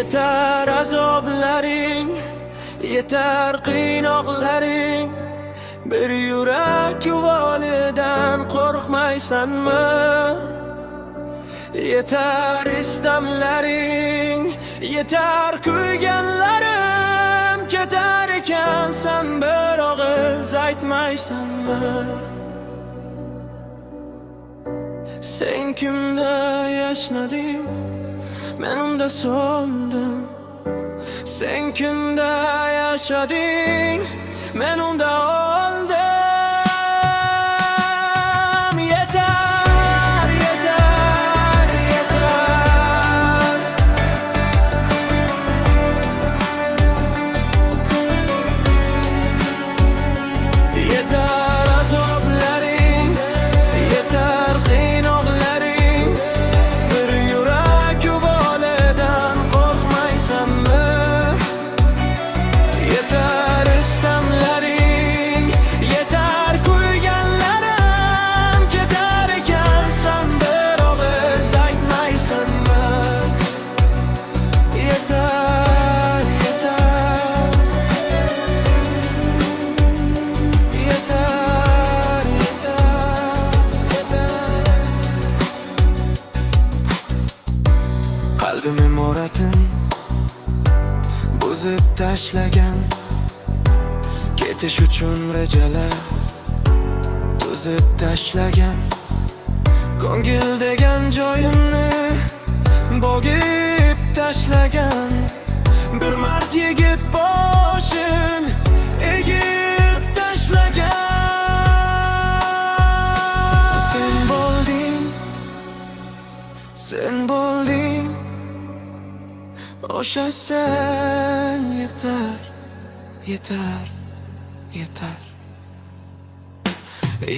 Yetar azoblaring, yetar qiynoqlaring. Bir yurak yuvolidan qo'rqmaysanmi? Yetar istamlaring, yetar kuyganlarim. Ketar ekan sen bir og'iz aytmaysanmi? Sen kimda yashnading, men unda so'ldim. Sen kimda yashading, men unda o'ldim. Yetar, yetar, yetar. Yetar azoblaring, yetar qiynoqlaring. Bir yurak yuvolidan qo'rqmaysanmi? Yetar istamlaring, yetar kuyganlarim. Ketar ekan sen bir og'iz aytmaysanmi? Yetar, yetar. Yetar, yetar, yetar. Qalbim imoratin buzib tashlagan, ketish uchun rejalar tuzib tashlagan. Ko'ngil degan joyimni bo'g'ib tashlagan. Bir mard yigit boshin egib tashlagan. Sen bo'lding, sen bo'lding. O'sha sen yetar, yetar, yetar.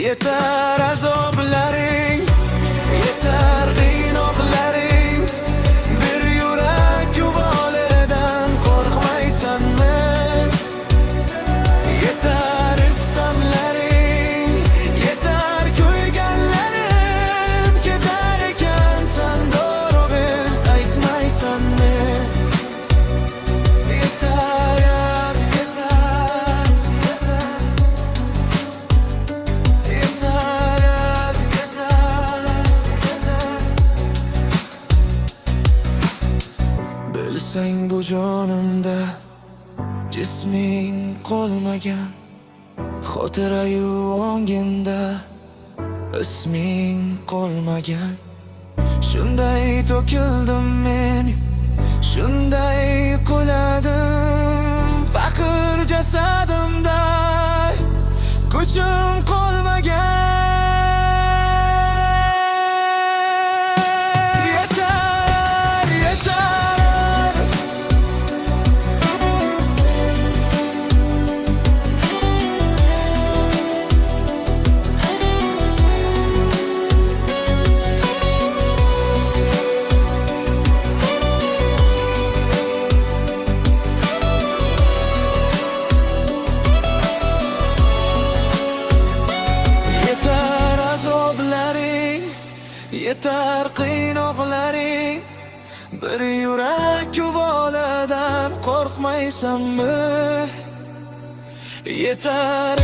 Yetar azoblaring, yetar qiynoqlaring. Bir yurak yuvolidan qo'rqmaysanmi? Yetar istamlaring, yetar kuyganlarim. Ketar ekan sen bir og'iz aytmaysanmi? Bilsang bu jonimda jisming qolmagan, xotirayu ongimda isming qolmagan. Shunday to'kildim men, shunday quladim. Faqir jasadimda kuchim qolmagan. Yetar qiynoqlaring, bir yurak yuvolidan qo'rqmaysanmi? Yetar